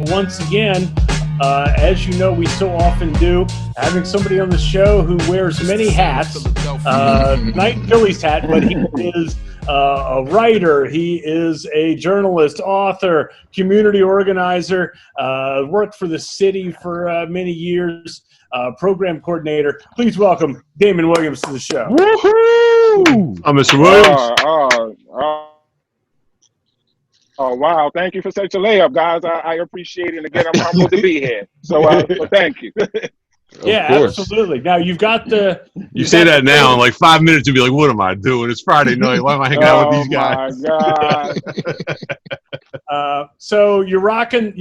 once again. As you know, we so often do, having somebody on the show who wears many hats. Tonight, Phillies hat, but he is a writer. He is a journalist, author, community organizer, worked for the city for many years, program coordinator. Please welcome Damon Williams to the show. Woohoo! I'm Mr. Williams. Oh, wow. Thank you for such a layup, guys. I appreciate it. And again, I'm humbled to be here. So thank you. Yeah, absolutely. Now, you've got the... You say that now, in like 5 minutes, you'll be like, what am I doing? It's Friday night. Why am I hanging out with these guys? Oh, my God. So you're rocking...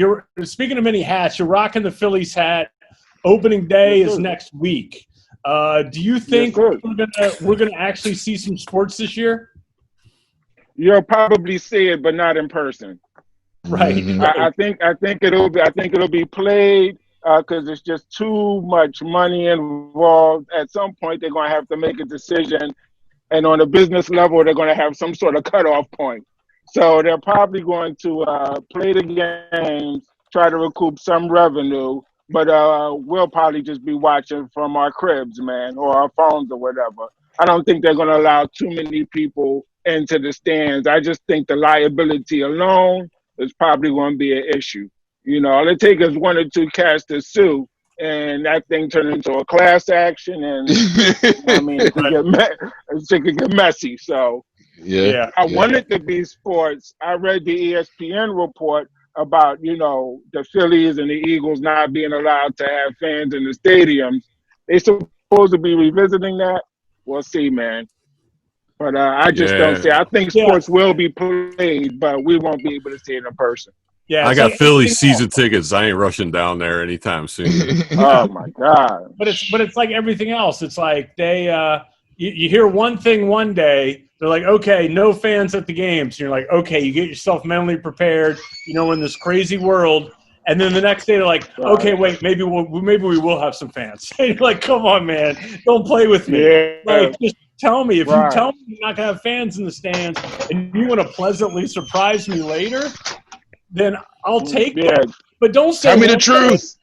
Speaking of many hats, you're rocking the Phillies hat. Opening day is next week. Do you think we're gonna actually see some sports this year? You'll probably see it, but not in person. Right. I think it'll be played because it's just too much money involved. At some point, they're going to have to make a decision, and on a business level, they're going to have some sort of cutoff point. So they're probably going to play the games, try to recoup some revenue, but we'll probably just be watching from our cribs, man, or our phones or whatever. I don't think they're going to allow too many people into the stands. I just think the liability alone is probably going to be an issue. You know, all it takes is one or two cats to sue, and that thing turn into a class action, and I mean, it could get messy. So, I want it to be sports. I read the ESPN report about, you know, the Phillies and the Eagles not being allowed to have fans in the stadiums. They supposed to be revisiting that. We'll see, man. But I just don't see. I think sports will be played, but we won't be able to see it in person. Yeah, I got Philly season tickets. I ain't rushing down there anytime soon. Oh my God! But it's like everything else. It's like they you hear one thing one day, they're like, okay, no fans at the games. And you're like, okay, you get yourself mentally prepared. You know, in this crazy world. And then the next day they're like, okay, wait, maybe we will have some fans. And you're like, come on, man, don't play with me. Yeah. Like, just tell me. If you tell me you're not gonna have fans in the stands and you want to pleasantly surprise me later, then I'll take that. But don't say tell me the truth.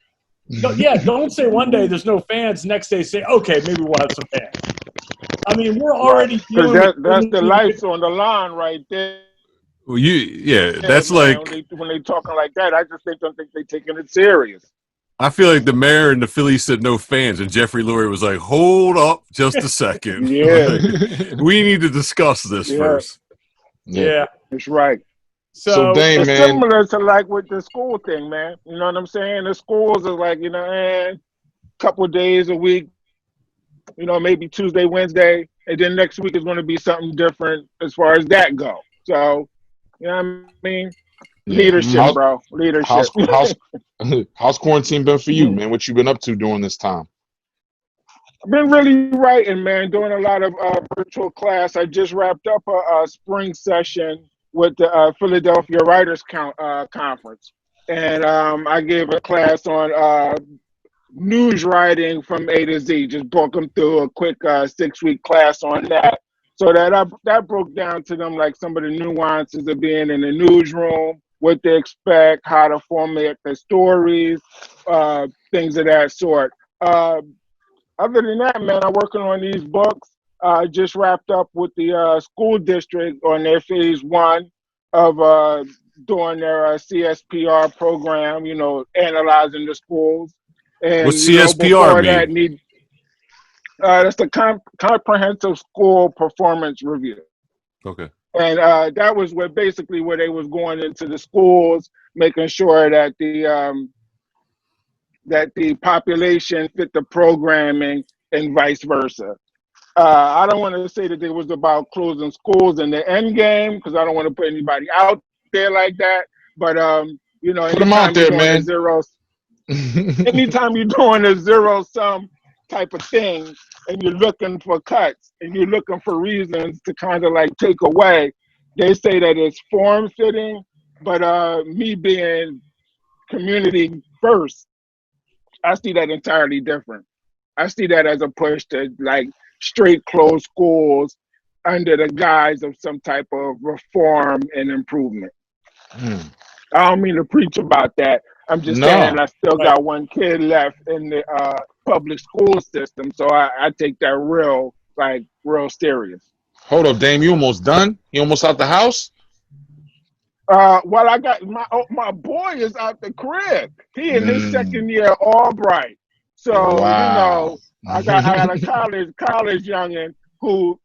Don't say one day there's no fans. Next day say, okay, maybe we'll have some fans. I mean, we're already because that's the lights on the line right there. Well, that's man, like when they talking like that, I just don't think they're taking it serious. I feel like the mayor and the Phillies said no fans, and Jeffrey Lurie was like, "Hold up, just a second. We need to discuss this first." Yeah, that's right. So Dame, it's man, similar to like with the school thing, man. You know what I'm saying? The schools are like, you know, a couple of days a week. You know, maybe Tuesday, Wednesday, and then next week is going to be something different as far as that go. So. You know what I mean? Leadership, bro. Leadership. How's quarantine been for you, man? What you been up to during this time? I've been really writing, man, doing a lot of virtual class. I just wrapped up a spring session with the Philadelphia Writers Conference. And I gave a class on news writing from A to Z. Just broke them through a quick 6-week class on that. So that broke down to them like some of the nuances of being in the newsroom, what they expect, how to format the stories, things of that sort. Other than that, man, I'm working on these books. I just wrapped up with the school district on their phase 1 of doing their CSPR program, you know, analyzing the schools. And, what's CSPR mean? That's the Comprehensive School Performance Review. Okay. And that was where they was going into the schools, making sure that the population fit the programming and vice versa. I don't want to say that it was about closing schools in the end game because I don't want to put anybody out there like that. But you know, put them out there, man. Anytime you're doing a zero-sum type of thing, and you're looking for cuts and you're looking for reasons to kind of like take away, they say that it's form fitting, but me being community first, I see that entirely different. I see that as a push to like straight close schools under the guise of some type of reform and improvement. I don't mean to preach about that, I'm just saying No. I still got one kid left in the public school system, so I take that real serious. Hold up, Dame. You almost done? You almost out the house? Well, I got my boy is out the crib. He in his second year Albright. So, Wow. I got a college youngin who,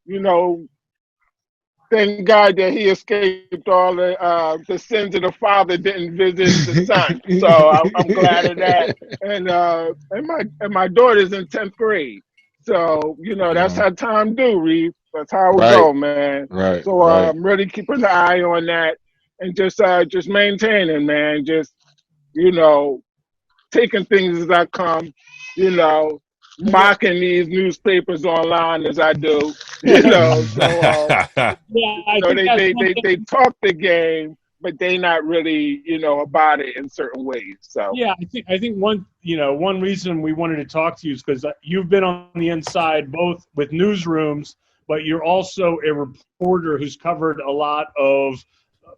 thank God that he escaped all the sins of the father, didn't visit the son. So I'm glad of that. And my daughter's in 10th grade. So, that's how time do, Reeve. That's how it Right. go, man. Right. So Right. I'm really keeping an eye on that and just maintaining, man. Just, taking things as I come, mocking these newspapers online as I do, So, Yeah, I think that's one thing. they talk the game, but they not really, about it in certain ways. So Yeah, I think one reason we wanted to talk to you is because you've been on the inside both with newsrooms, but you're also a reporter who's covered a lot of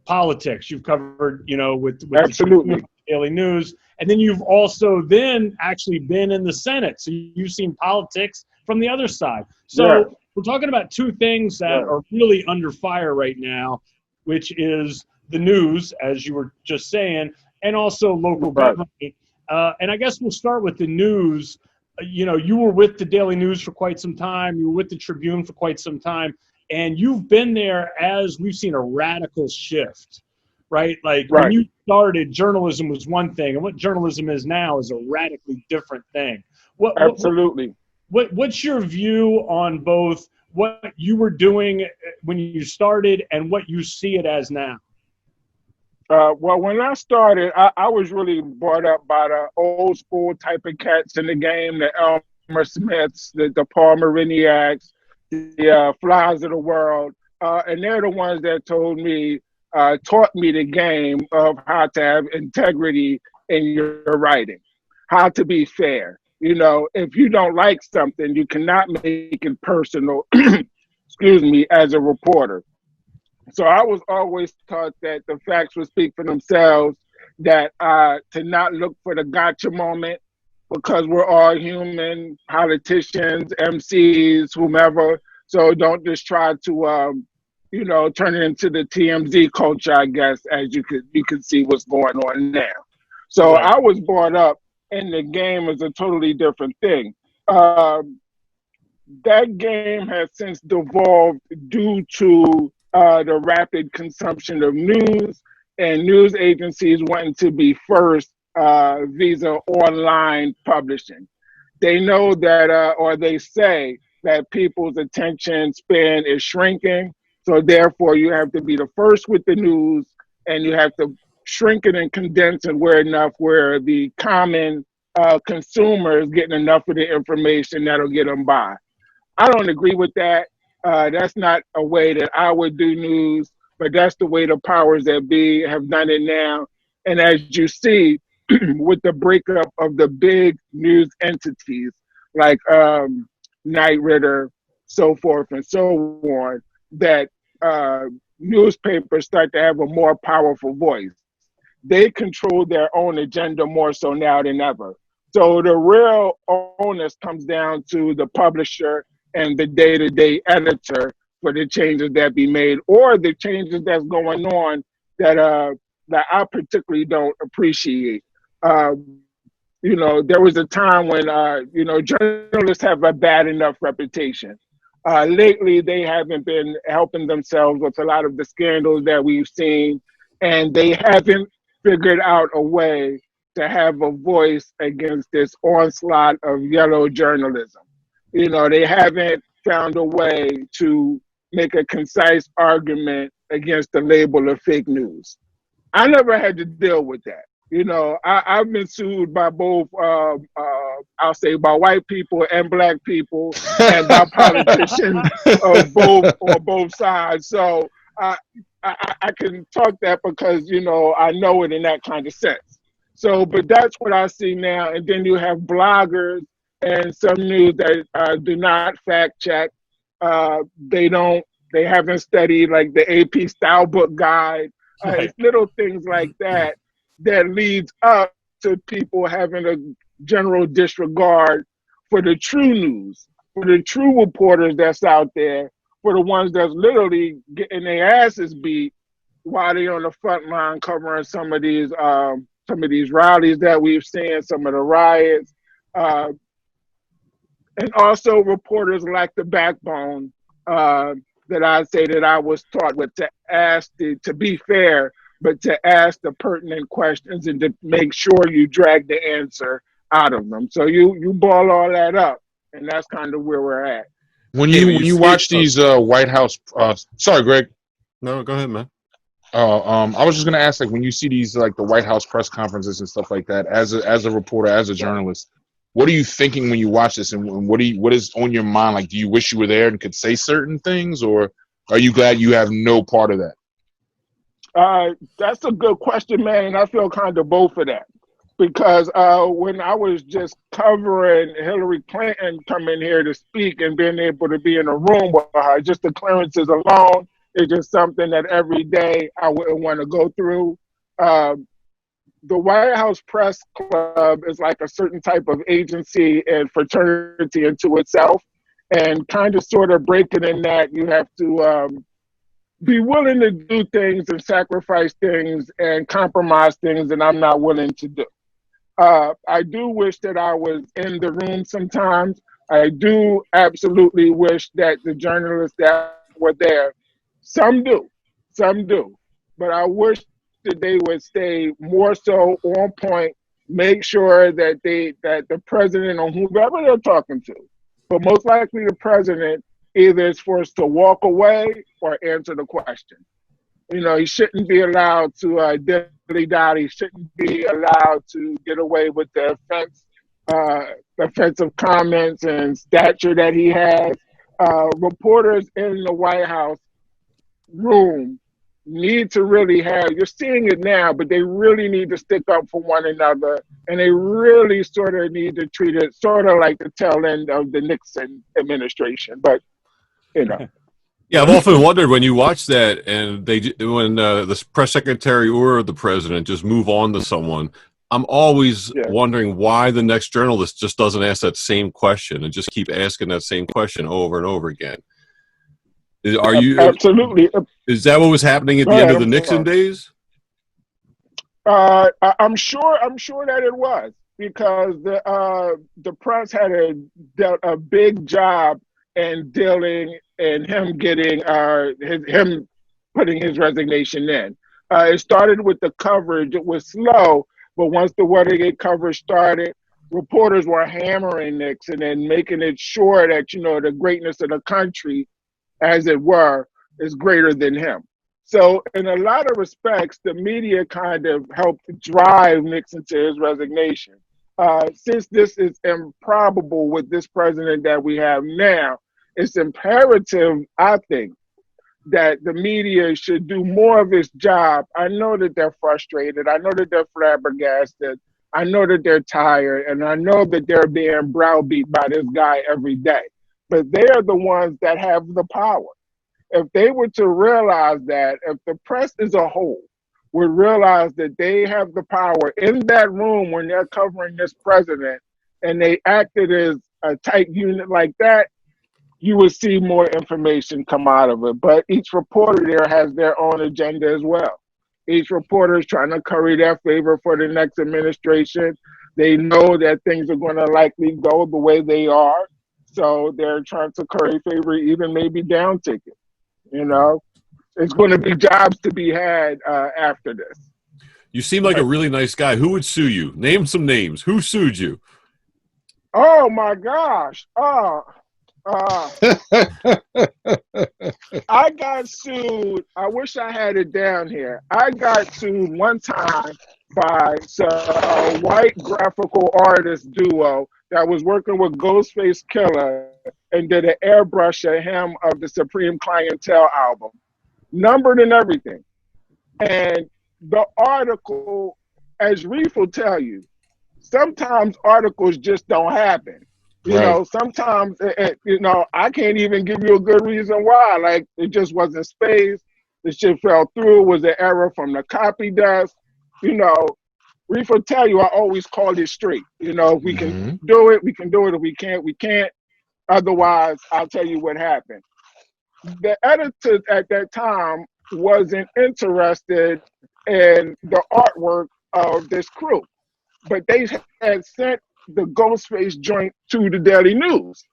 politics. You've covered, with absolutely. the Daily News, and then you've also then actually been in the Senate, so you've seen politics from the other side. So Yeah. we're talking about two things that are really under fire right now, which is the news, as you were just saying, and also local government. And I guess we'll start with the news. You were with the Daily News for quite some time. You were with the Tribune for quite some time. And you've been there as we've seen a radical shift, right? Like when you started, journalism was one thing. And what journalism is now is a radically different thing. Absolutely. What's your view on both what you were doing when you started and what you see it as now? Well, when I started, I was really brought up by the old school type of cats in the game, the Elmer Smiths, the Paul Mariniacs, the Flies of the world. And they're the ones that taught me the game of how to have integrity in your writing, how to be fair. If you don't like something, you cannot make it personal, excuse me, as a reporter. So I was always taught that the facts would speak for themselves, that to not look for the gotcha moment, because we're all human, politicians, MCs, whomever. So don't just try to, turn it into the TMZ culture, I guess, as you could see what's going on now. So I was brought up in the game as a totally different thing. That game has since devolved due to the rapid consumption of news and news agencies wanting to be first via online publishing. They know that, or they say that people's attention span is shrinking. So therefore, you have to be the first with the news, and you have to shrink it and condense it where the common consumer is getting enough of the information that'll get them by. I don't agree with that. That's not a way that I would do news, but that's the way the powers that be have done it now. And as you see, with the breakup of the big news entities like Knight Ridder, so forth and so on, that newspapers start to have a more powerful voice. They control their own agenda more so now than ever. So the real onus comes down to the publisher and the day-to-day editor for the changes that be made, or the changes that's going on that I particularly don't appreciate. There was a time when journalists have a bad enough reputation. Lately, they haven't been helping themselves with a lot of the scandals that we've seen, and they haven't figured out a way to have a voice against this onslaught of yellow journalism. They haven't found a way to make a concise argument against the label of fake news. I never had to deal with that. I've been sued by both, I'll say by white people and black people and by politicians on both sides. So I can talk that because, I know it in that kind of sense. So, but that's what I see now. And then you have bloggers and some news that do not fact check. They haven't studied like the AP style book guide. It's little things like that leads up to people having a general disregard for the true news, for the true reporters that's out there, for the ones that's literally getting their asses beat while they're on the front line covering some of these rallies that we've seen, some of the riots. And also reporters lack the backbone that I'd say that I was taught with to be fair, but to ask the pertinent questions and to make sure you drag the answer out of them. So you ball all that up, and that's kind of where we're at. When you watch these White House, sorry, Greg. No, go ahead, man. I was just gonna ask, like, when you see these, like, the White House press conferences and stuff like that, as a reporter, as a journalist, what are you thinking when you watch this, and what is on your mind? Like, do you wish you were there and could say certain things, or are you glad you have no part of that? That's a good question, man, and I feel kind of both of that. Because when I was just covering Hillary Clinton coming here to speak and being able to be in a room with her, just the clearances alone is just something that every day I wouldn't want to go through. The White House Press Club is like a certain type of agency and fraternity into itself. And kind of sort of breaking in that, you have to be willing to do things and sacrifice things and compromise things that I'm not willing to do. I do wish that I was in the room sometimes. I do absolutely wish that the journalists that were there, some do, but I wish that they would stay more so on point, make sure that that the president or whoever they're talking to, but most likely the president, either is forced to walk away or answer the question. You know, he shouldn't be allowed to dilly-dally. He shouldn't be allowed to get away with the offensive comments and stature that he has. Reporters in the White House room need to really have, you're seeing it now, but they really need to stick up for one another, and they really sort of need to treat it sort of like the tail end of the Nixon administration. But, you know. Yeah, I've often wondered when you watch that, and when the press secretary or the president just move on to someone, I'm always wondering why the next journalist just doesn't ask that same question and just keep asking that same question over and over again. Are you absolutely? Is that what was happening at the end of the Nixon days? I'm sure that it was, because the press had a big job in dealing and him getting him putting his resignation in. It started with the coverage. It was slow, but once the Watergate coverage started, reporters were hammering Nixon and making it sure that, you know, the greatness of the country, as it were, is greater than him. So in a lot of respects, the media kind of helped drive Nixon to his resignation. Since this is improbable with this president that we have now, it's imperative, I think, that the media should do more of its job. I know that they're frustrated. I know that they're flabbergasted. I know that they're tired. And I know that they're being browbeat by this guy every day. But they are the ones that have the power. If they were to realize that, if the press as a whole would realize that they have the power in that room when they're covering this president, and they acted as a tight unit like that, you would see more information come out of it. But each reporter there has their own agenda as well. Each reporter is trying to curry their favor for the next administration. They know that things are going to likely go the way they are. So they're trying to curry favor, even maybe down ticket. You know, it's going to be jobs to be had after this. You seem like a really nice guy. Who would sue you? Name some names. Who sued you? Oh, my gosh. I got sued. I wish I had it down here. I got sued one time by a white graphical artist duo that was working with Ghostface Killer and did an airbrush of him of the Supreme Clientele album, numbered and everything. And the article, as Reef will tell you, sometimes articles just don't happen. You know, sometimes, you know, I can't even give you a good reason why. Like, it just wasn't spaced. The shit fell through. It was an error from the copy desk. You know, Reef will tell you I always call it straight. You know, if we can do it, we can do it. If we can't, we can't. Otherwise, I'll tell you what happened. The editor at that time wasn't interested in the artwork of this crew, but they had sent the Ghostface joint to the Daily News.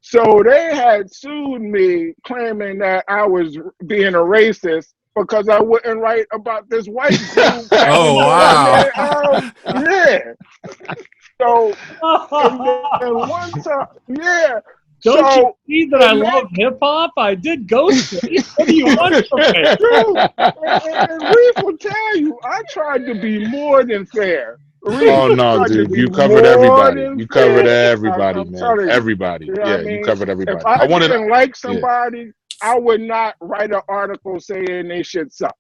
So they had sued me claiming that I was being a racist because I wouldn't write about this white group. Oh, wow. Yeah. So, and then one time, yeah. Don't so, you see that I love hip hop? I did Ghostface. What do you want from me? And Reef will tell you, I tried to be more than fair. Oh no, dude! You covered everybody. You covered everybody, man. Everybody. You know yeah, I mean? You covered everybody. If I didn't like somebody, I would not write an article saying they should suck.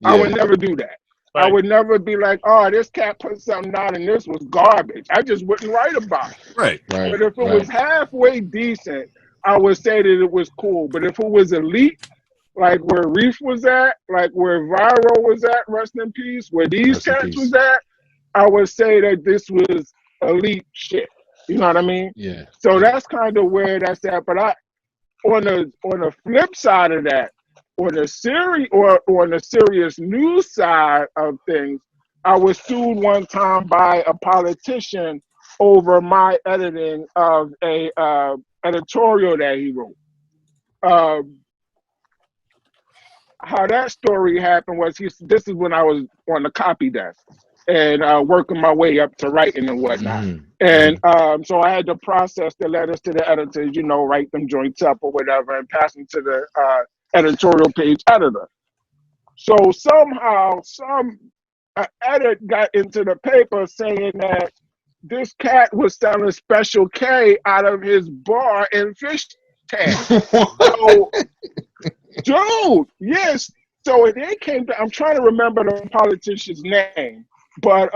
Yeah. I would never do that. Right. I would never be like, oh, this cat put something out and this was garbage. I just wouldn't write about it. Right. But if it was halfway decent, I would say that it was cool. But if it was elite, like where Reef was at, like where Viro was at, rest in peace, where these cats was at, I would say that this was elite shit. You know what I mean? Yeah. So that's kind of where that's at. But on the flip side of that, on the serious news side of things, I was sued one time by a politician over my editing of a editorial that he wrote. How that story happened was this is when I was on the copy desk and working my way up to writing and whatnot. And so I had to process the letters to the editors, you know, write them joints up or whatever and pass them to the editorial page editor. So somehow some edit got into the paper saying that this cat was selling Special K out of his bar in Fish Tank. So, dude, yes. So it came to, I'm trying to remember the politician's name, but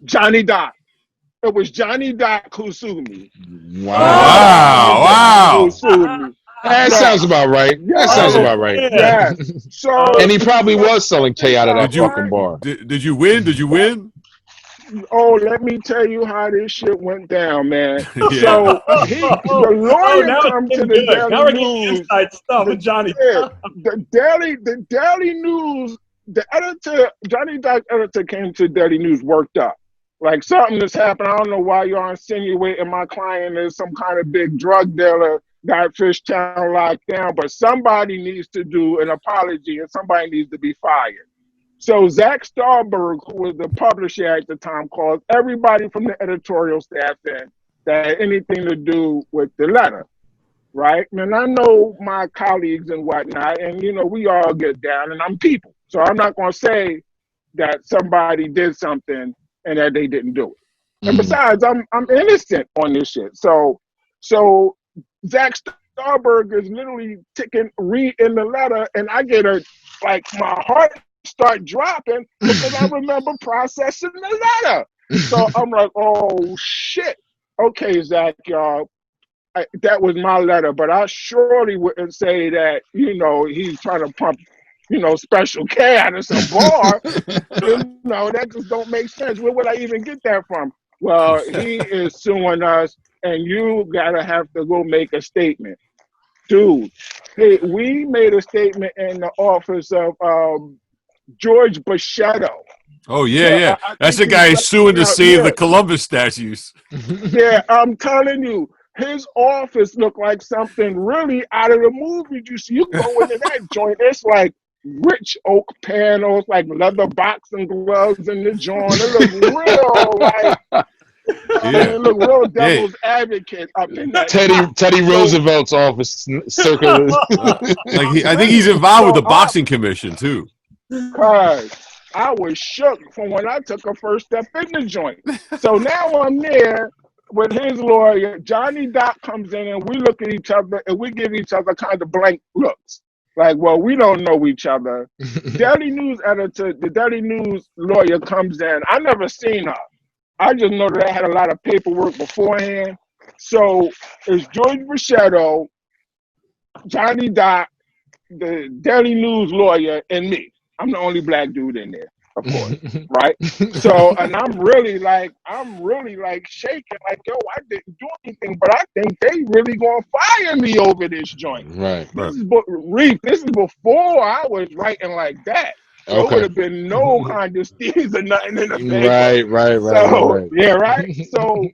Johnny Doc. It was Johnny Doc who sued me. Wow. Who sued me. That sounds about right. That sounds about right. Yeah. So, and he probably was selling K out of that fucking bar. Did you win? Did you win? Oh, let me tell you how this shit went down, man. So the lawyer comes to the Daily News. Inside stuff with Johnny. The Daily News, the editor, Johnny Doc editor came to Daily News worked up. Like something that's happened. I don't know why you're insinuating my client is some kind of big drug dealer, got Fish Town locked down, but somebody needs to do an apology and somebody needs to be fired. So Zach Starberg, who was the publisher at the time, called everybody from the editorial staff in that had anything to do with the letter, right? And I know my colleagues and whatnot, and you know, we all get down, and I'm people. So I'm not going to say that somebody did something and that they didn't do it. And besides, I'm innocent on this shit. So Zach Starberg is literally reading the letter, and I get my heart start dropping because I remember processing the letter. So I'm like, oh shit. Okay, Zach, y'all, that was my letter, but I surely wouldn't say that, you know, he's trying to pump, you know, Special K out of some bar. You know, that just don't make sense. Where would I even get that from? Well, he is suing us, and you gotta have to go make a statement. Dude, hey, we made a statement in the office of George Bachetto. Oh, yeah. That's the guy suing to save the Columbus statues. Yeah, I'm telling you, his office looked like something really out of the movie. You go into that joint, it's like rich oak panels, like leather boxing gloves in the joint. It looked real it looked real devil's advocate up in that. Teddy Roosevelt's office circle. I think he's involved with the boxing commission too. Cause I was shook from when I took a first step in the joint. So now I'm there with his lawyer. Johnny Doc comes in and we look at each other and we give each other kind of blank looks. Like, well, we don't know each other. Daily News editor, the Daily News lawyer comes in. I never seen her. I just know that I had a lot of paperwork beforehand. So it's George Bachetto, Johnny Doc, the Daily News lawyer, and me. I'm the only black dude in there, of course, right? So, and I'm really like shaking, like, yo, I didn't do anything, but I think they really gonna fire me over this joint. Right. This is this is before I was writing like that. So it would have been no kind of steez or nothing in the paper. Right. Yeah, right. So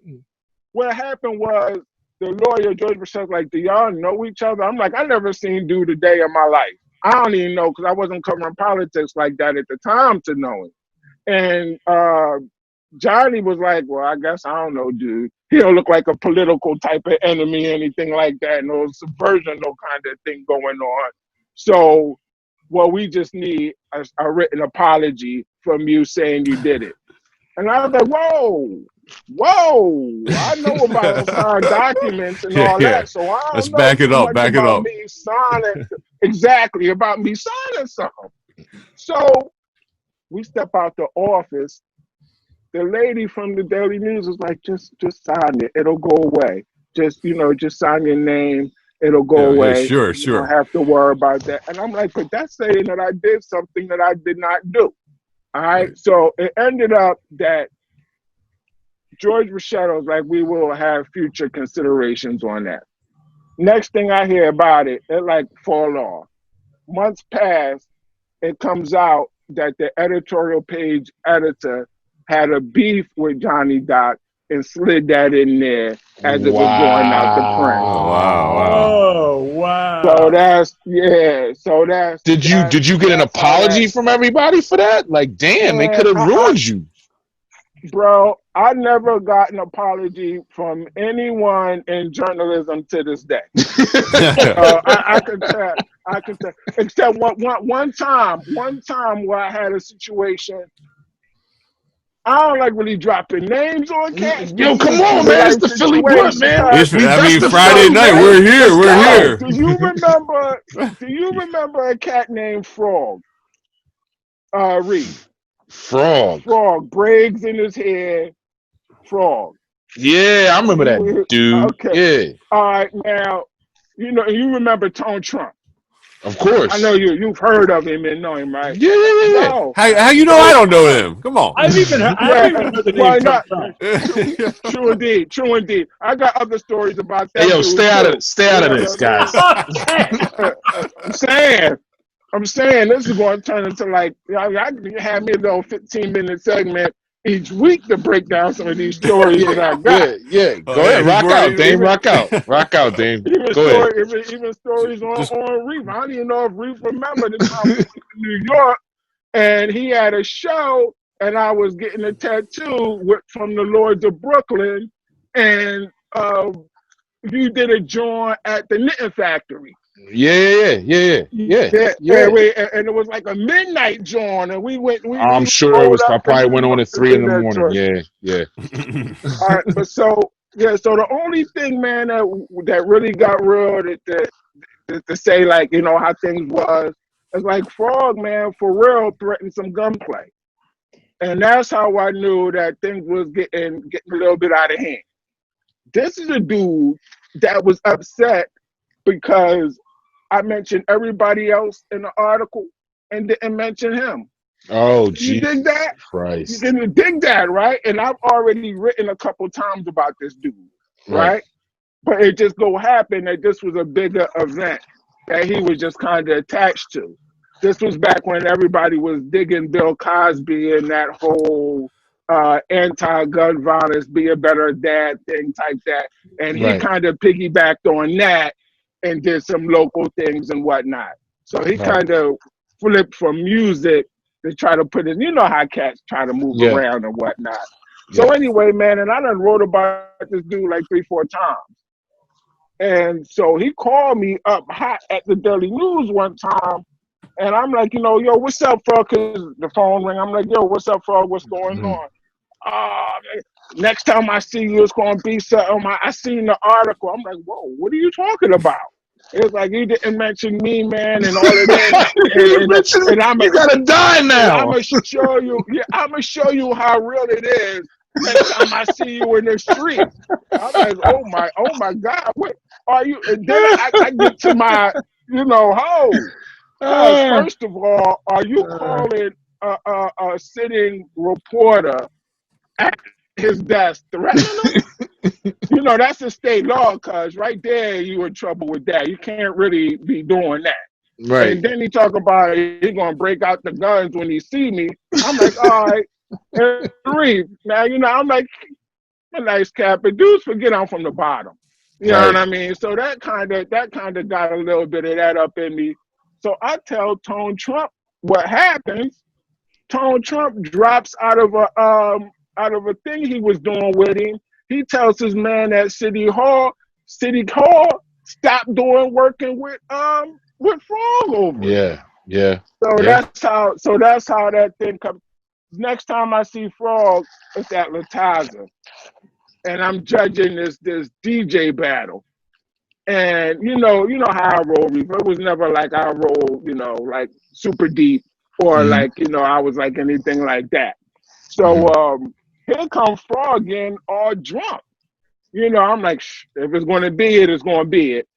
what happened was the lawyer George Michelle's like, do y'all know each other? I'm like, I never seen dude a day in my life. I don't even know because I wasn't covering politics like that at the time to know it. And Johnny was like, well, I guess I don't know, dude. He don't look like a political type of enemy, anything like that. No subversion, no kind of thing going on. So, well, we just need a written apology from you saying you did it. And I was like, whoa, I know about signed documents and all that, so I don't Let's know back it too up. much Back it about up. me signing exactly about me signing something. So we step out the office. The lady from the Daily News was like, just sign it. It'll go away. Just sign your name. It'll go away. Sure. You don't have to worry about that. And I'm like, but that's saying that I did something that I did not do. All right. So it ended up that George Richetto was like, we will have future considerations on that. Next thing I hear about it, it like fall off. Months pass, it comes out that the editorial page editor had a beef with Johnny Doc and slid that in there as it was going out the print. Oh, wow. So that's Did you get an apology from everybody for that? Like, damn, they could have ruined you. Bro, I never got an apology from anyone in journalism to this day. I can tell. Except one time where I had a situation. I don't like really dropping names on cats. Yo, come on, man! It's the Philly Blunt, man. Friday night. We're here. We're here. Do you remember a cat named Frog? Reed. Frog, braids in his hair. Frog. Yeah, I remember that dude. Okay. Yeah. All right, now you remember Tone Trump. Of course. I know you've heard of him and know him, right? Yeah. No. How you know I don't know him? Come on. I haven't even heard the name Trump. True indeed. I got other stories about that. Hey, yo, stay out of this, guys. I'm saying this is going to turn into like, I have me a little 15-minute segment each week to break down some of these stories that I got. Yeah. Go ahead, rock out, Dame. Rock out, Dame. Go ahead. Even stories on Reef. I don't even know if Reef remember the time in New York, and he had a show, and I was getting a tattoo from the Lords of Brooklyn, and you did a joint at the Knitting Factory. Yeah. And it was like a midnight joint, and we went. I'm sure it was. I probably went on at 3 a.m. Yeah. All right, but so the only thing, man, that really got real to say, like, how things was like Frog, man, for real threatened some gunplay, and that's how I knew that things was getting a little bit out of hand. This is a dude that was upset because I mentioned everybody else in the article and didn't mention him. Oh, you dig that? Christ. You didn't dig that, right? And I've already written a couple times about this dude, right? But it just so happened that this was a bigger event that he was just kind of attached to. This was back when everybody was digging Bill Cosby and that whole anti-gun violence, be a better dad thing type that. And he kind of piggybacked on that and did some local things and whatnot. So he kind of flipped from music to try to put it, how cats try to move around and whatnot. So anyway, man, and I done wrote about this dude like 3-4 times. And so he called me up hot at the Daily News one time. And I'm like, yo, what's up, Frog? Because the phone rang. I'm like, yo, what's up, Frog? What's going on? Next time I see you, it's going to be something. I seen the article. I'm like, whoa, what are you talking about? It's like, you didn't mention me, man, and all of that. You gotta die now. I'm gonna show you how real it is next time I see you in the street. I'm like, oh my God, what are you? And then I get to my, First of all, are you calling a sitting reporter at his desk threatening him? That's a state law, cuz right there you in trouble with that. You can't really be doing that. Right. And then he talk about he gonna break out the guns when he see me. I'm like, all right, and Reeve. Now I'm like, a nice cap, but dudes forget I'm from the bottom. You know what I mean? So that kind of got a little bit of that up in me. So I tell Tone Trump what happens. Tone Trump drops out of a thing he was doing with him. He tells his man at City Hall, stop working with Frog over it. Yeah. That's how that thing comes. Next time I see Frog, it's at Lataza, and I'm judging this DJ battle. And you know how I roll. It was never like I roll, like super deep or like I was like anything like that. So here comes Frog again, all drunk. I'm like, if it's gonna be it, it's gonna be it.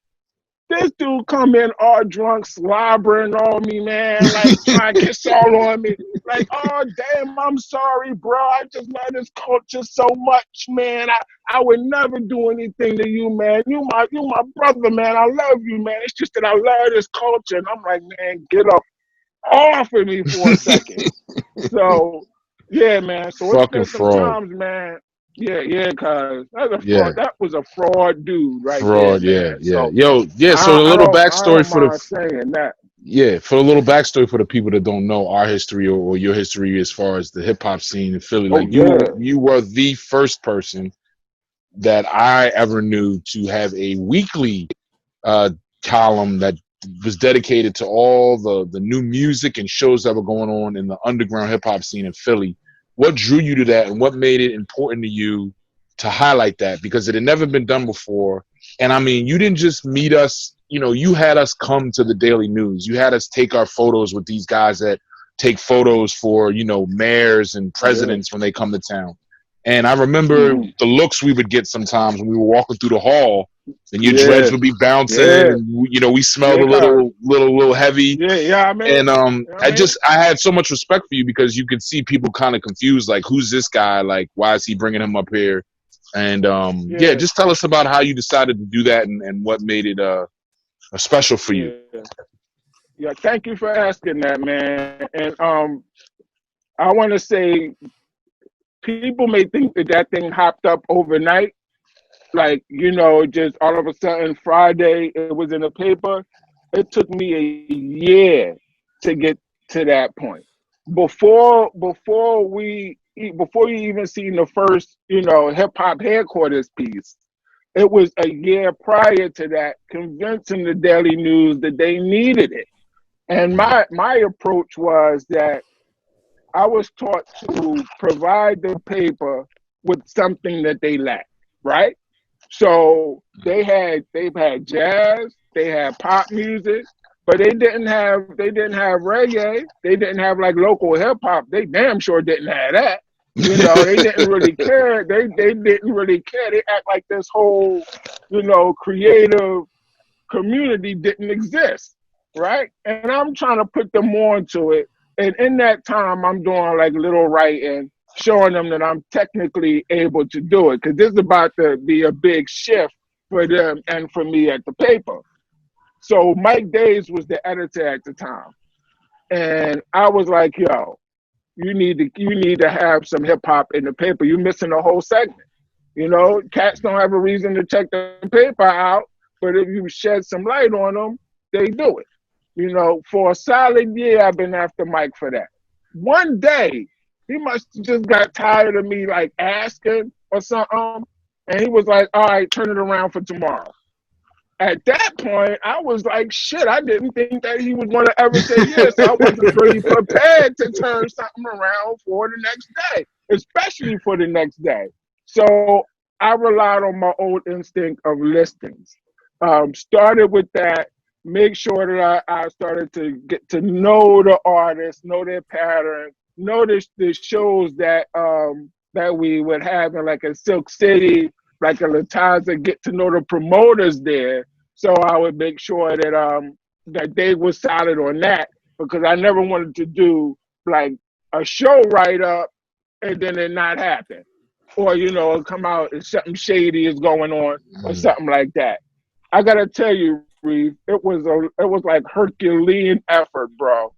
This dude come in all drunk, slobbering on me, man, like trying to kiss all on me. Like, oh, damn, I'm sorry, bro. I just love this culture so much, man. I would never do anything to you, man. You my brother, man. I love you, man. It's just that I love this culture. And I'm like, man, get up off of me for a second. So, yeah, man. So it's been some times, man. Yeah, cuz that was a fraud dude right there. So, so a little backstory for saying that. Yeah, for a little backstory for the people that don't know our history or your history as far as the hip hop scene in Philly. Like you were the first person that I ever knew to have a weekly column that was dedicated to all the new music and shows that were going on in the underground hip hop scene in Philly. What drew you to that, and what made it important to you to highlight that? Because it had never been done before. And I mean, you didn't just meet us, you had us come to the Daily News. You had us take our photos with these guys that take photos for, mayors and presidents when they come to town. And I remember the looks we would get sometimes when we were walking through the hall, and your dreads would be bouncing, and we smelled a little heavy. I mean, and I had so much respect for you because you could see people kind of confused, like, who's this guy? Like, why is he bringing him up here? And just tell us about how you decided to do that and what made it special for you. Yeah, thank you for asking that, man. And I want to say, people may think that thing hopped up overnight. Like, just all of a sudden Friday it was in the paper. It took me a year to get to that point. Before you even seen the first, hip hop headquarters piece, it was a year prior to that convincing the Daily News that they needed it. And my approach was that I was taught to provide the paper with something that they lacked, right? So they've had jazz, they had pop music, but they didn't have reggae. They didn't have like local hip hop. They damn sure didn't have that. They didn't really care. They didn't really care. They act like this whole, creative community didn't exist, right? And I'm trying to put them on to it. And in that time, I'm doing like little writing, showing them that I'm technically able to do it. Because this is about to be a big shift for them and for me at the paper. So Mike Days was the editor at the time. And I was like, yo, you need to have some hip hop in the paper. You're missing a whole segment. Cats don't have a reason to check the paper out, but if you shed some light on them, they do it. For a solid year, I've been after Mike for that. One day, he must have just got tired of me like asking or something, and he was like, all right, turn it around for tomorrow. At that point, I was like, shit, I didn't think that he was going to ever say yes. I wasn't really prepared to turn something around for the next day, especially for the next day. So I relied on my old instinct of listings. Started with that. Make sure that I started to get to know the artists, know their pattern, know the shows that we would have in like a Silk City, like a Lataza, get to know the promoters there. So I would make sure that that they were solid on that, because I never wanted to do like a show write up and then it not happen, or come out and something shady is going on or something like that. I gotta tell you, Reeve, it was like Herculean effort, bro,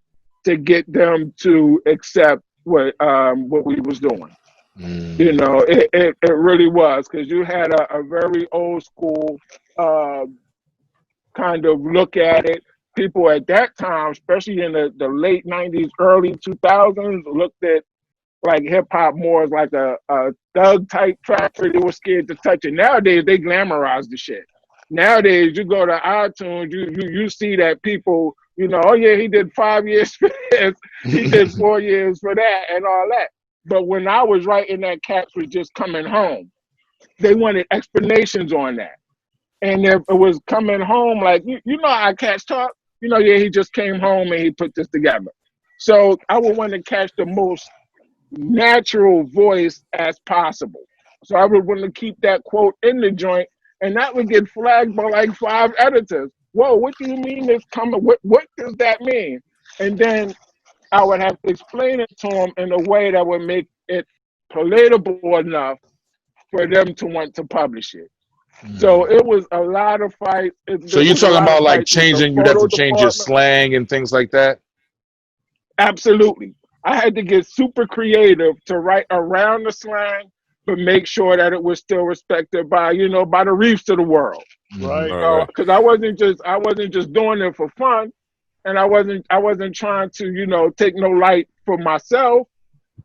to get them to accept what we was doing. It really was, because you had a very old school kind of look at it. People at that time, especially in the late 90s, early 2000s, looked at like hip hop more as like a thug type track where they were scared to touch it. Nowadays, they glamorize the shit. Nowadays, you go to iTunes, you see that people, oh yeah, he did 5 years for this, he did 4 years for that, and all that. But when I was writing that Cats was just coming home, they wanted explanations on that. And if it was coming home, like, you know how Cats talk? Yeah, he just came home and he put this together. So I would want to catch the most natural voice as possible. So I would want to keep that quote in the joint, and that would get flagged by like 5 editors. Whoa, what do you mean it's coming? What does that mean? And then I would have to explain it to them in a way that would make it palatable enough for them to want to publish it. So it was a lot of fights. So you're talking about like changing, you'd have to change your slang and things like that? Absolutely. I had to get super creative to write around the slang, but make sure that it was still respected by, by the Reefs of the world. Right. Because I wasn't just doing it for fun, and I wasn't trying to, take no light for myself.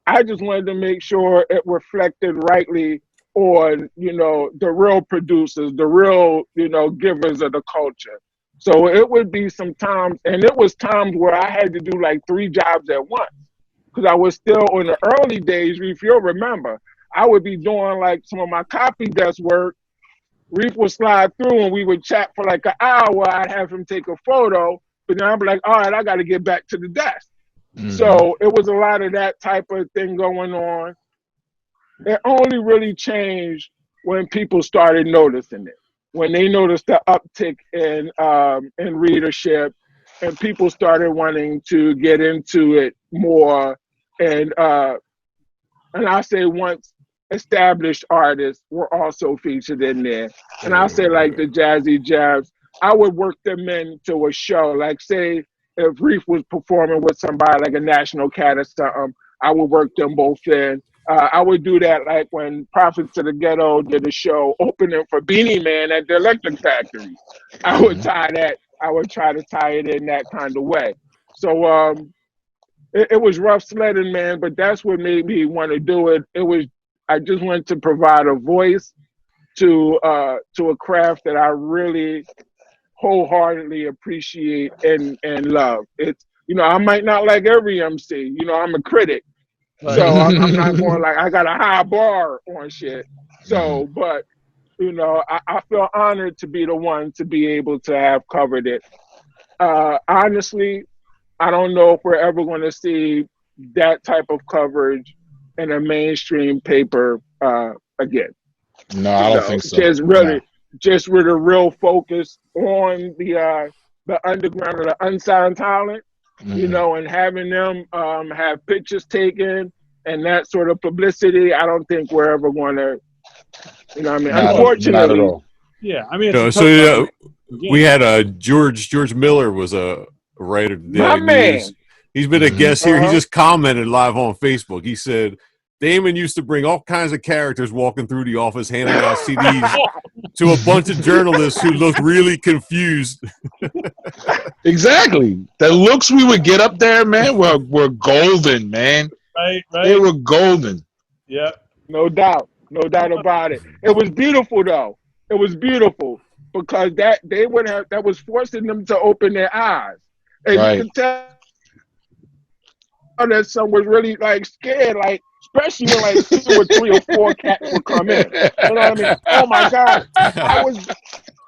I just wanted to make sure it reflected rightly on, the real producers, the real, givers of the culture. So it would be some times, and it was times where I had to do like 3 jobs at once, because I was still in the early days. If you'll remember, I would be doing like some of my copy desk work. Reef would slide through and we would chat for like an hour. I'd have him take a photo, but then I'd be like, all right, I got to get back to the desk. So it was a lot of that type of thing going on. It only really changed when people started noticing it, when they noticed the uptick in readership, and people started wanting to get into it more. And I say once established artists were also featured in there. And I say like the Jazzy Jabs, I would work them into a show. Like say if Reef was performing with somebody like a National Cat or something, I would work them both in. I would do that like when Prophets of the Ghetto did a show opening for Beanie Man at the Electric Factory. I would try to tie it in that kind of way. So it was rough sledding, man, but that's what made me want to do it. I just wanted to provide a voice to a craft that I really wholeheartedly appreciate and love. It's I might not like every MC. I'm a critic. So I'm not going like I got a high bar on shit. So, but I feel honored to be the one to be able to have covered it. Honestly, I don't know if we're ever going to see that type of coverage in a mainstream paper again. No, I don't think so. Just with a real focus on the underground or the unsigned talent. And having them have pictures taken and that sort of publicity, I don't think we're ever going to, unfortunately. Not at all. Yeah, I mean, we had George Miller was a writer. My man. He's been a guest here. He just commented live on Facebook. He said, Damon used to bring all kinds of characters walking through the office, handing out CDs to a bunch of journalists who looked really confused. Exactly. The looks we would get up there, man, were golden, man. Right. They were golden. Yeah. No doubt about it. It was beautiful, though. It was beautiful because that was forcing them to open their eyes. And you could tell that some was really like scared, like, especially when like 2 or 3 or 4 cats would come in. You know what I mean? Oh my God.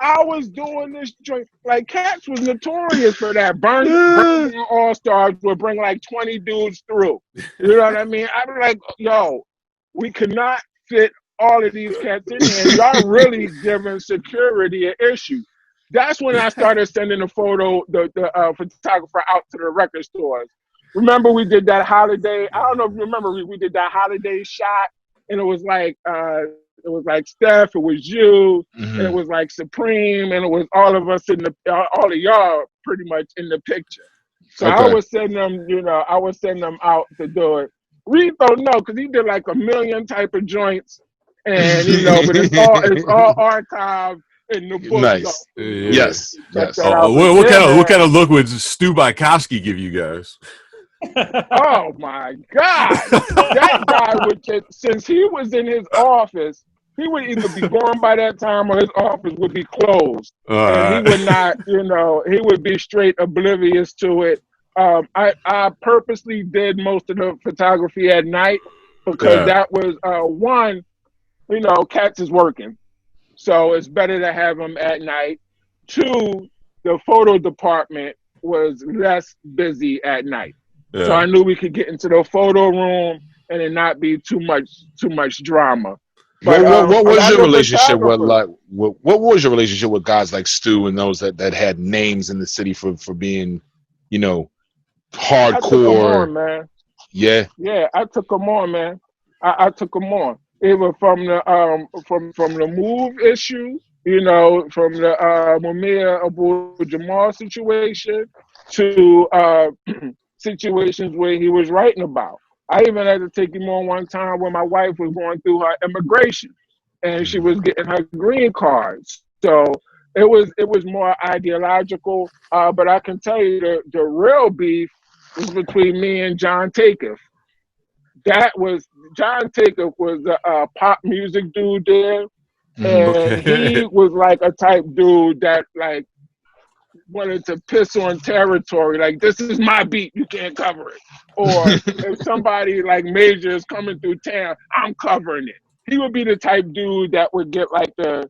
I was doing this joint. Like Cats was notorious for that. Burn All Stars would bring like 20 dudes through. You know what I mean? I'd be like, yo, we could not fit all of these cats in here. And y'all really giving security an issue. That's when I started sending the photographer out to the record stores. Remember, we did that holiday. I don't know if you remember. We did that holiday shot, and it was like Steph, it was you, and it was like Supreme, and it was all of us all of y'all pretty much in the picture. So I would send them, out to do it. Reed don't know because he did like a million type of joints, and but it's all archived in the book. Nice. Yes. What kind of look would Stu Bykowski give you guys? Oh my God! That guy since he was in his office, he would either be gone by that time or his office would be closed, and he would not. He would be straight oblivious to it. I purposely did most of the photography at night because that was one. Cats is working, so it's better to have them at night. Two, the photo department was less busy at night. So I knew we could get into the photo room and it not be too much drama. But what was your relationship with what was your relationship with guys like Stu and those that had names in the city for being, hardcore? I took them on, man. Yeah, I took them on, man. I took them on. Even from the move issue, from the Mumia Abu Jamal situation to situations where he was writing about. I even had to take him on one time when my wife was going through her immigration and she was getting her green cards. So it was more ideological, but I can tell you the real beef was between me and John Takeoff. John Takeoff was a pop music dude there, and he was like a type dude that like wanted to piss on territory, like this is my beat, you can't cover it. Or if somebody like major is coming through town, I'm covering it. He would be the type dude that would get like the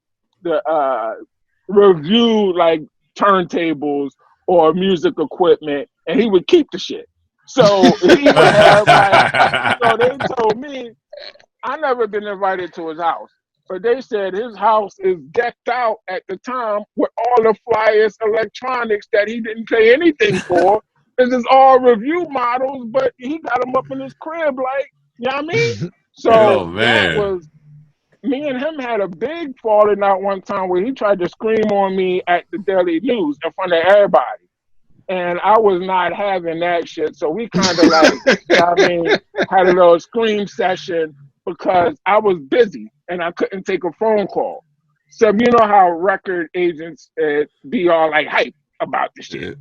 review like turntables or music equipment, and he would keep the shit. So he would have like, so they told me I never been invited to his house. But they said his house is decked out at the time with all the flyers, electronics that he didn't pay anything for. This is all review models, but he got them up in his crib, like, you know what I mean? So that was, me and him had a big falling out one time where he tried to scream on me at the Daily News in front of everybody. And I was not having that shit. So we kind of like, had a little scream session because I was busy and I couldn't take a phone call. So you know how record agents be all like hype about the shit,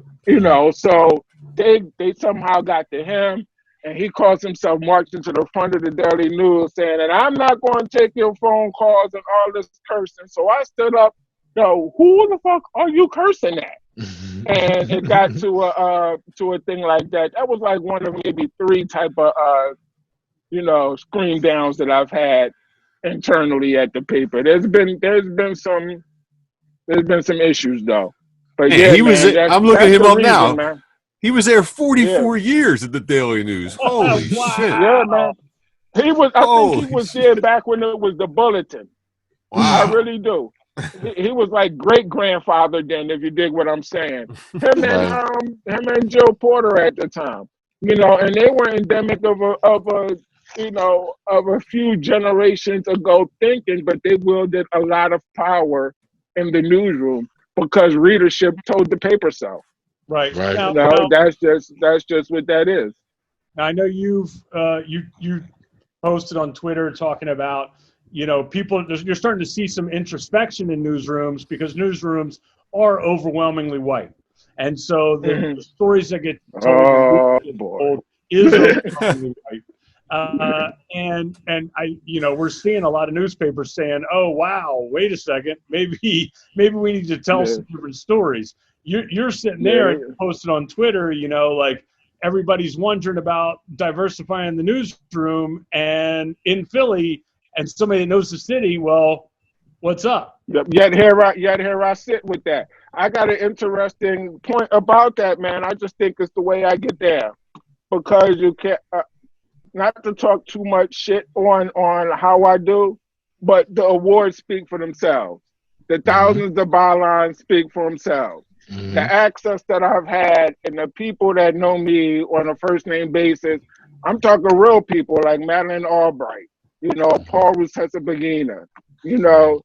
so they somehow got to him and he calls himself marched into the front of the Daily News saying that I'm not going to take your phone calls and all this cursing. So I stood up, who the fuck are you cursing at? And it got to a thing like that. That was like one of maybe 3 type of scream downs that I've had internally at the paper. There's been some issues though. But he was. I'm looking him up now. Man. He was there 44 years at the Daily News. Holy shit! Yeah, man. He was. I think he was there back when it was the Bulletin. Wow. I really do. He was like great grandfather then, if you dig what I'm saying. Him and Joe Porter at the time, and they were endemic of a few generations ago thinking, but they wielded a lot of power in the newsroom because readership told the paper so. Right. Now, that's just what that is. Now, I know you've you posted on Twitter talking about, people, you're starting to see some introspection in newsrooms because newsrooms are overwhelmingly white. And so the stories that get told is overwhelmingly white. And I, we're seeing a lot of newspapers saying, "Oh wow, wait a second, maybe we need to tell some different stories." You're sitting there and you posted on Twitter, like everybody's wondering about diversifying the newsroom, and in Philly, and somebody that knows the city. Well, what's up? Yet here I sit with that. I got an interesting point about that, man. I just think it's the way I get there, because you can't. Not to talk too much shit on how I do, but the awards speak for themselves. The thousands of bylines speak for themselves. The access that I've had and the people that know me on a first name basis, I'm talking real people like Madeleine Albright, you know, Paul Rusesabagina, you know,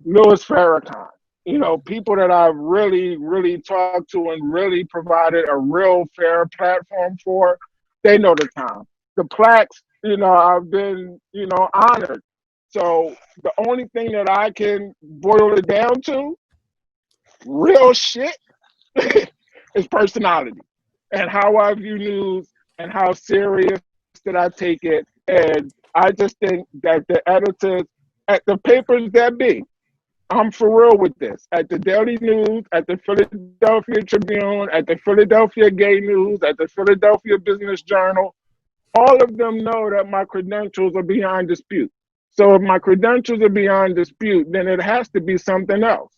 Louis Farrakhan, you know, people that I've really, really talked to and really provided a real fair platform for, they know the time. The plaques, you know, I've been, you know, honored. So the only thing that I can boil it down to, real shit, is personality and how I view news and how serious that I take it. And I just think that the editors at the papers that be, I'm for real with this. At the Daily News, at the Philadelphia Tribune, at the Philadelphia Gay News, at the Philadelphia Business Journal, all of them know that my credentials are beyond dispute. So if my credentials are beyond dispute, then it has to be something else.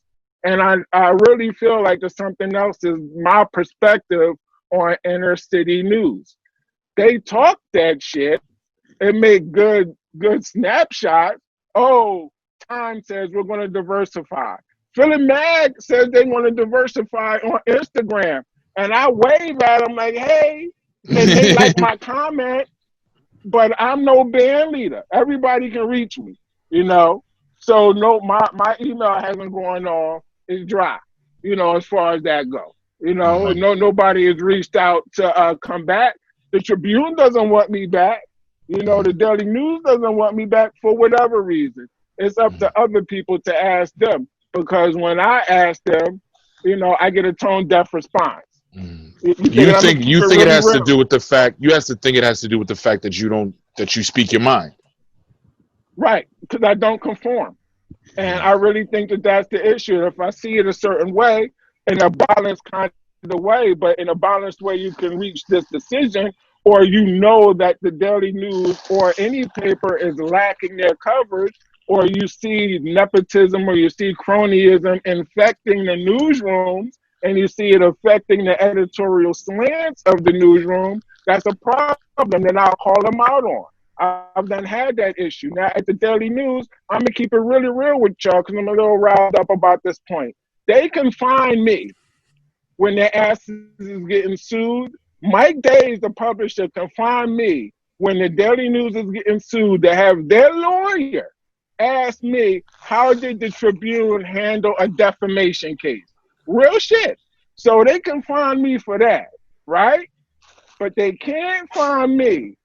And I really feel like the something else is my perspective on inner city news. They talk that shit and make good snapshots. Oh, Time says we're going to diversify. Philly Mag says they want to diversify on Instagram. And I wave at them like, hey, and they like my comment, but I'm no band leader. Everybody can reach me, you know? So no, my email hasn't gone off. It's dry, you know, as far as that go. You know, nobody has reached out to come back. The Tribune doesn't want me back. You know, the Daily News doesn't want me back for whatever reason. It's up to other people to ask them, because when I ask them, you know, I get a tone deaf response. You think it has to do with the fact that you speak your mind? Right, because I don't conform. And I really think that that's the issue. If I see it a certain way, in a balanced kind of way, but in a balanced way, you can reach this decision, or you know that the Daily News or any paper is lacking their coverage, or you see nepotism or you see cronyism infecting the newsrooms, and you see it affecting the editorial slants of the newsroom, that's a problem that I'll call them out on. I've done had that issue. Now, at the Daily News, I'm going to keep it really real with y'all because I'm a little riled up about this point. They can find me when their ass is getting sued. Mike Days, the publisher, can find me when the Daily News is getting sued to have their lawyer ask me, how did the Tribune handle a defamation case? Real shit. So they can find me for that, right? But they can't find me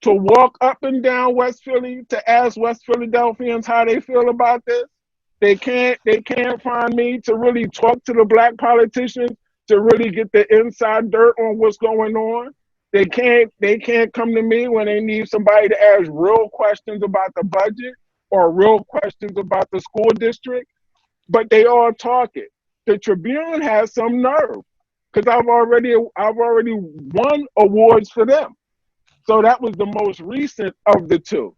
to walk up and down West Philly to ask West Philadelphians how they feel about this. They can't find me to really talk to the black politicians to really get the inside dirt on what's going on. They can't come to me when they need somebody to ask real questions about the budget or real questions about the school district, but they all talk it. The Tribune has some nerve because I've already won awards for them. So that was the most recent of the two.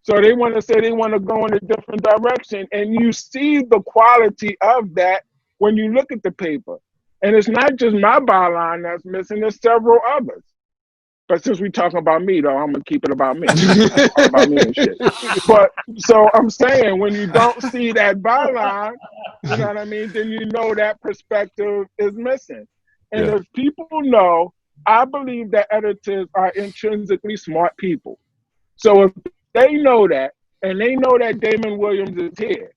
So they want to say they want to go in a different direction. And you see the quality of that when you look at the paper. And it's not just my byline that's missing, there's several others. But since we're talking about me, though, I'm going to keep it about me. About me and shit. But so I'm saying when you don't see that byline, you know what I mean, then you know that perspective is missing. And if people know, I believe that editors are intrinsically smart people. So if they know that, and they know that Damon Williams is here,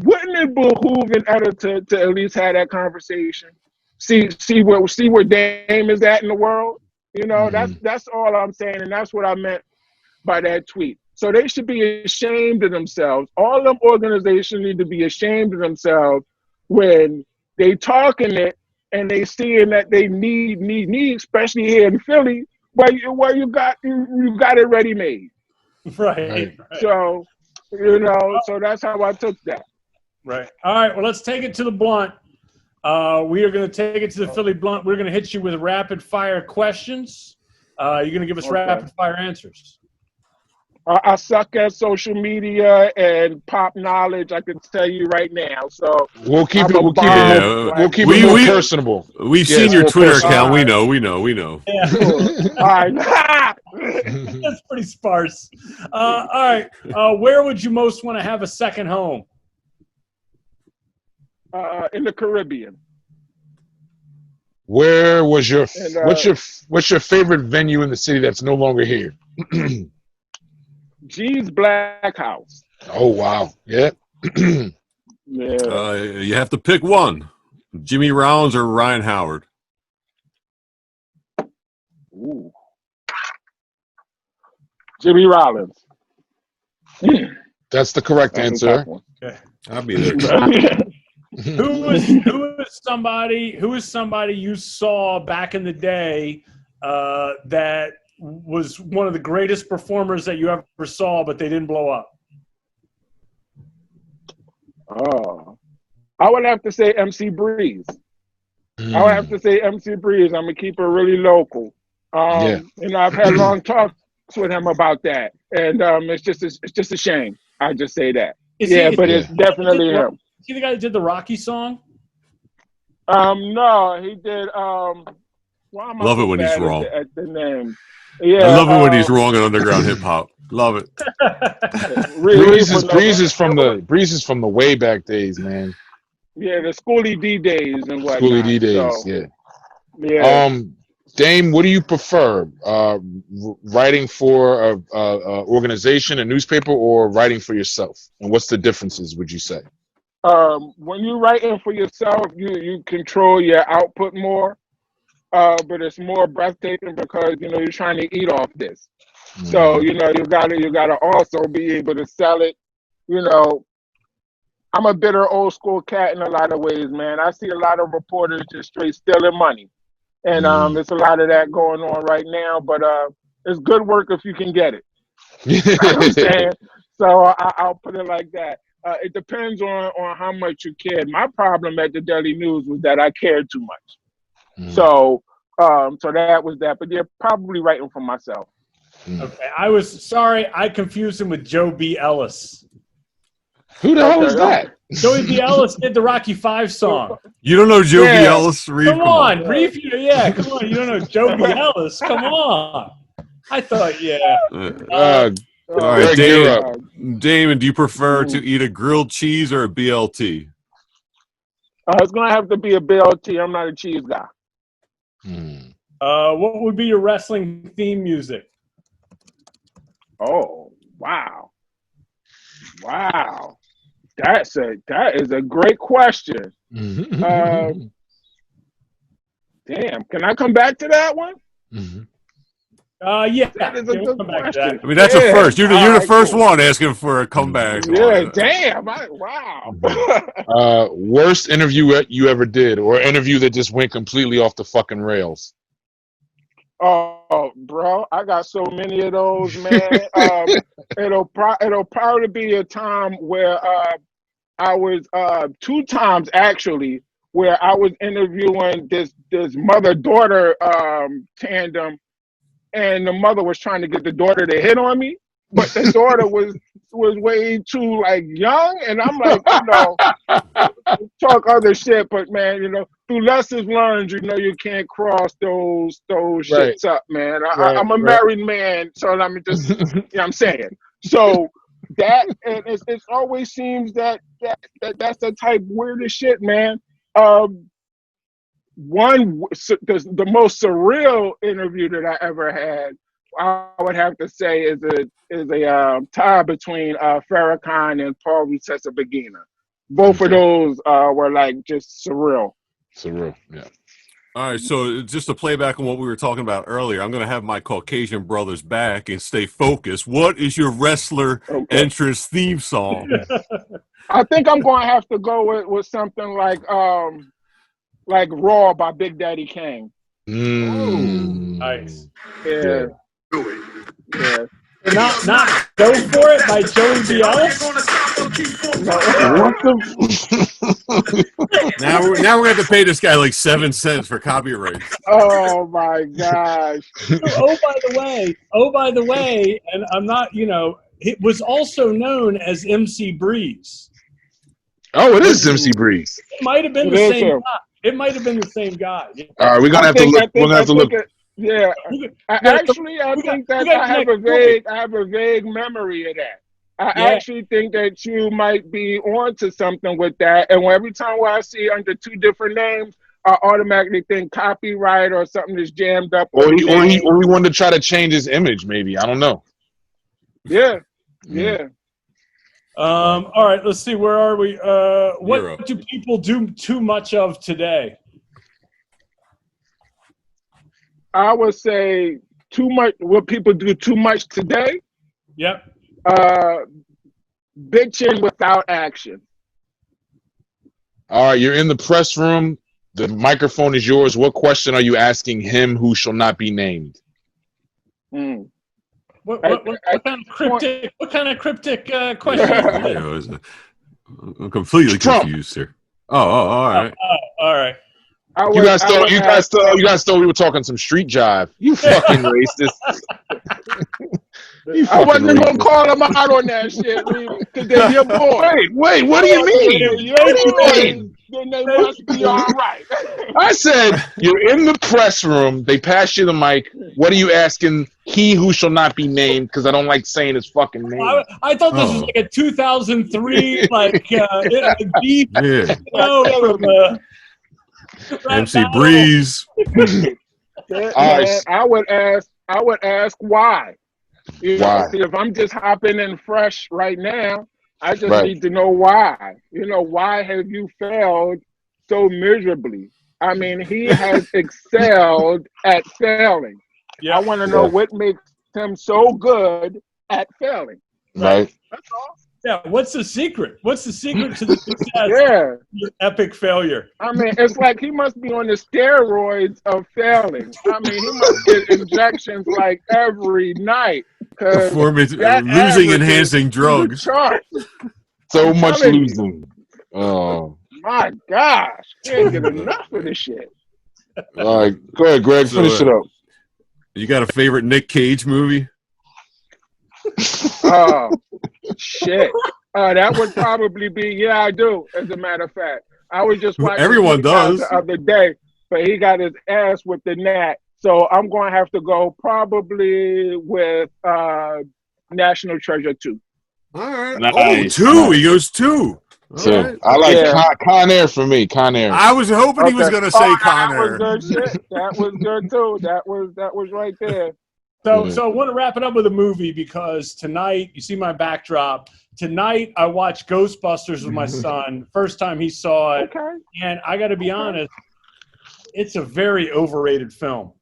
wouldn't it behoove an editor to at least have that conversation? See where Dame is at in the world? You know, that's all I'm saying, and that's what I meant by that tweet. So they should be ashamed of themselves. All them organizations need to be ashamed of themselves when they talking it and they seeing that they need, especially here in Philly, where you got it ready made. Right. So, you know, so that's how I took that. Right. All right. Well, let's take it to the blunt. We are going to take it to the Philly Blunt. We're going to hit you with rapid fire questions. You're going to give us rapid fire answers. I suck at social media and pop knowledge. I can tell you right now. So we'll keep it more personable. We've seen your Twitter account. We know. Yeah. Cool. All right. That's pretty sparse. All right. Where would you most want to have a second home? In the Caribbean. Where was your And, what's your favorite venue in the city that's no longer here? G's Black House. Oh wow, yeah. Yeah. You have to pick one: Jimmy Rounds or Ryan Howard. Ooh. Jimmy Rollins. That's the correct answer. I'll be there. Who is somebody you saw back in the day that was one of the greatest performers that you ever saw, but they didn't blow up? Oh, I would have to say MC Breeze. I would have to say MC Breeze. I'm gonna keep it really local. And I've had long talks with him about that, and it's just a shame. I just say that. But it's definitely him. Is he the guy that did the Rocky song? No, he did. Love it when he's wrong. At the name. Yeah, I love it when he's wrong in underground hip hop. Love it. Breeze is from the way back days, man. Yeah, the Schoolie D days and whatnot. Schoolie D days, so, yeah. Dame, what do you prefer? Writing for a organization, a newspaper, or writing for yourself? And what's the differences, would you say? When you're writing for yourself, you control your output more. But it's more breathtaking because you're trying to eat off this. So you gotta also be able to sell it. I'm a bitter old school cat in a lot of ways, man. I see a lot of reporters just straight stealing money, and there's a lot of that going on right now. But it's good work if you can get it. You know what I'm saying? So I'll put it like that. It depends on how much you cared. My problem at the Daily News was that I cared too much. So that was that. But probably writing for myself. Okay, I was sorry. I confused him with Joe B. Ellis. Who the hell is that? Joey B. Ellis did the Rocky V song. You don't know Joe B. Ellis? Reef? Come on, Reef. Yeah, come on. You don't know Joe B. Ellis? Come on. I thought, all right, Damon, do you prefer to eat a grilled cheese or a BLT? It's going to have to be a BLT. I'm not a cheese guy. What would be your wrestling theme music? Oh, wow. That is a great question. Damn, can I come back to that one? Yeah. That is a good question. I mean, that's a first. You're the first one asking for a comeback. Yeah, damn. Wow. Worst interview you ever did, or interview that just went completely off the fucking rails? Oh, bro, I got so many of those, man. It'll probably be a time where I was 2 times actually where I was interviewing this mother-daughter tandem, and the mother was trying to get the daughter to hit on me, but the daughter was way too young, and I'm like, talk other shit, but man, through lessons learned, you can't cross those shits up, man. I'm a married man, so let me just, I'm saying. So that, and it always seems that's the type weirdest shit, man. The most surreal interview that I ever had, I would have to say is a tie between Farrakhan and Paul Rusesabagina. Both of those were just surreal. Surreal, yeah. All right, so just to play back on what we were talking about earlier, I'm going to have my Caucasian brothers back and stay focused. What is your wrestler entrance theme song? I think I'm going to have to go with something like Raw by Big Daddy Kane. Nice. Yeah. Yeah. Not Go For It by Joey B. Ellis? Now we're going to have to pay this guy 7 cents for copyright. Oh, my gosh. Oh, by the way, and I'm not, it was also known as MC Breeze. Oh, it is MC Breeze. It might have been the same guy. It might have been the same guy. All right, we're going to have to look. We're going to have to look. Yeah, I think that I have a vague memory of that. I actually think that you might be onto something with that. And every time I see under two different names, I automatically think copyright or something that's jammed up. Or he wanted to try to change his image, maybe. I don't know. Yeah. Yeah. All right, let's see. Where are we? What do people do too much of today? I would say too much. What people do too much today? Yep. Bitching without action. All right, you're in the press room. The microphone is yours. What question are you asking him who shall not be named? What kind of cryptic question? I'm completely confused here. Oh, all right. All right. You guys thought we were talking some street jive. You fucking racist. I wasn't gonna call him out on that shit, because they're your boy. Wait, what do you mean? What do you mean? Then they must be all right. I said, you're in the press room. They pass you the mic. What are you asking he who shall not be named? Because I don't like saying his fucking name. I thought this was like a 2003, beef. Yeah. MC battle. Breeze. I would ask why. Why? See, if I'm just hopping in fresh right now, I just need to know why. Why have you failed so miserably? I mean, he has excelled at failing. Yeah. I want to know what makes him so good at failing. Right. That's all. Yeah, what's the secret? What's the secret to the success? Your epic failure. I mean, it's like he must be on the steroids of failing. I mean, he must get injections like every night. Losing enhancing drugs. So much losing. Oh my gosh. Can't get enough of this shit. All right, go ahead, Greg. Finish it up. You got a favorite Nick Cage movie? Oh, shit. That would probably be, I do, as a matter of fact. I was just watching Everyone does. the other day, but he got his ass with the gnat. So I'm going to have to go probably with National Treasure 2. All right. Nice. Oh, 2. He goes 2. So, right. I like Con Air for me. Con Air. I was hoping he was going to say Con Air. That was good shit. That was good too. That was right there. So I want to wrap it up with a movie because tonight, you see my backdrop. Tonight, I watched Ghostbusters with my son. First time he saw it. Okay. And I got to be honest, it's a very overrated film.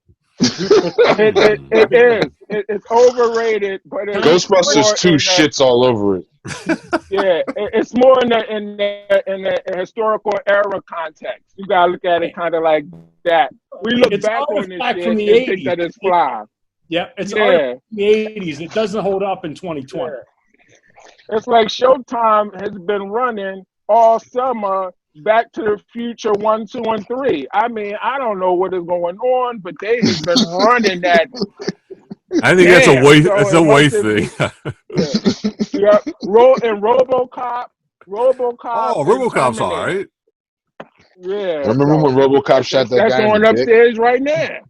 It is. It's overrated, but Ghostbusters 2 shits all over it. Yeah, it's more in the historical era context. You gotta look at it kind of like that. We look back on this shit and think that it's fly. Yeah, it's from the 80s. It doesn't hold up in 2020. Yeah. It's like Showtime has been running all summer Back to the Future 1, 2, and 3. I mean, I don't know what is going on, but they have been running that. I think that's a white. That's a white thing. Yeah. And RoboCop. Oh, RoboCop's all right. Yeah. Remember when RoboCop shot that guy? That's going upstairs right now.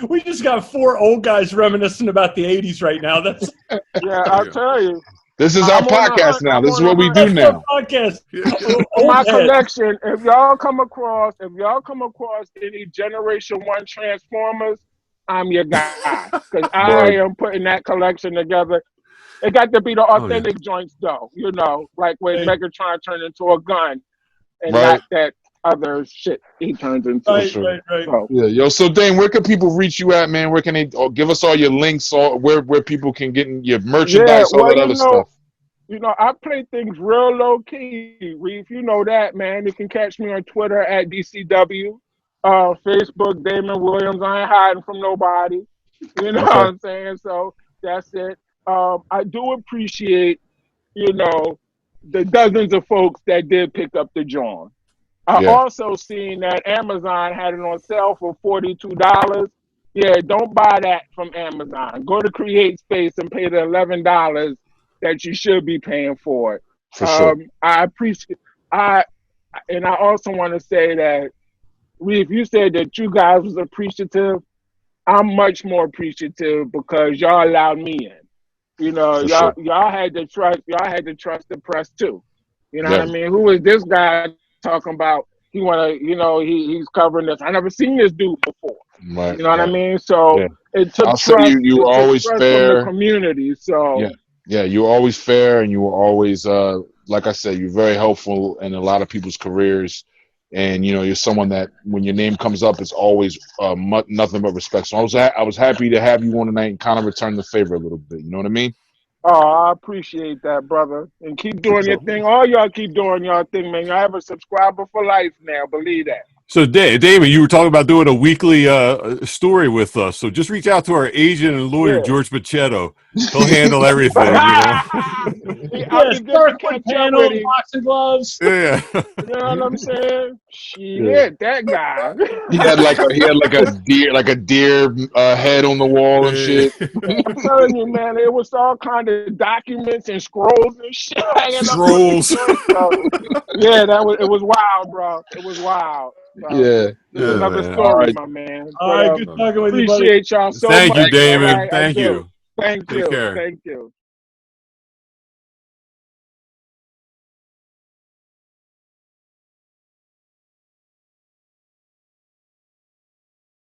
We just got 4 old guys reminiscing about the 80s right now. That's I'll tell you. This is our podcast now. This is what we do now. Podcast. My collection. If y'all come across any Generation 1 Transformers, I'm your guy. Because I am putting that collection together. It got to be the authentic joints, though. Like when Megatron turned into a gun, and not that other shit he turns into. Right. So, yeah, so Dane, where can people reach you at, man? Where can they give us all your links, or where people can get your merchandise, all that other stuff? I play things real low key, Reef. You know that, man. You can catch me on Twitter at DCW, Facebook Damon Williams. I ain't hiding from nobody. You know what I'm saying? So that's it. I do appreciate, the dozens of folks that did pick up the joint. I also seen that Amazon had it on sale for $42. Yeah, don't buy that from Amazon. Go to Create Space and pay the $11 that you should be paying for it. For sure. I appreciate. And I also want to say that, if you said that you guys was appreciative, I'm much more appreciative because y'all allowed me in. You know, For sure. y'all had to trust the press too. You know Yeah. what I mean? Who is this guy talking about? He he's covering this. I never seen this dude before. Right. You know what I Right. mean? So Yeah. it took I'll say trust. you It were took always trust from the fair. community. So Yeah, you were always fair, and you were always, like I said, you're very helpful in a lot of people's careers. And you're someone that when your name comes up, it's always nothing but respect. So I was happy to have you on tonight and kind of return the favor a little bit. You know what I mean? oh, I appreciate that, brother. And keep doing your thing. All y'all keep doing your thing, man. Y'all have a subscriber for life now. Believe that. So, Damon, you were talking about doing a weekly story with us. So just reach out to our agent and lawyer, Yeah. George Pachetto. He'll handle everything, I'll Yes, be good to circling catch up panel, with him. boxing gloves. Yeah. You know what I'm saying? Yeah. Shit, that guy. He had like a deer head on the wall and shit. I'm telling you, man, it was all kind of documents and scrolls and shit hanging up on the Scrolls. joint. So, yeah, it was wild, bro. It was wild. So, Yeah. it's Yeah, another man. All story, right. my man. All But right, good talking with you, buddy. appreciate y'all so Thank much. you, All Damon. right, I Thank do. you. Thank Take you. care. Thank you.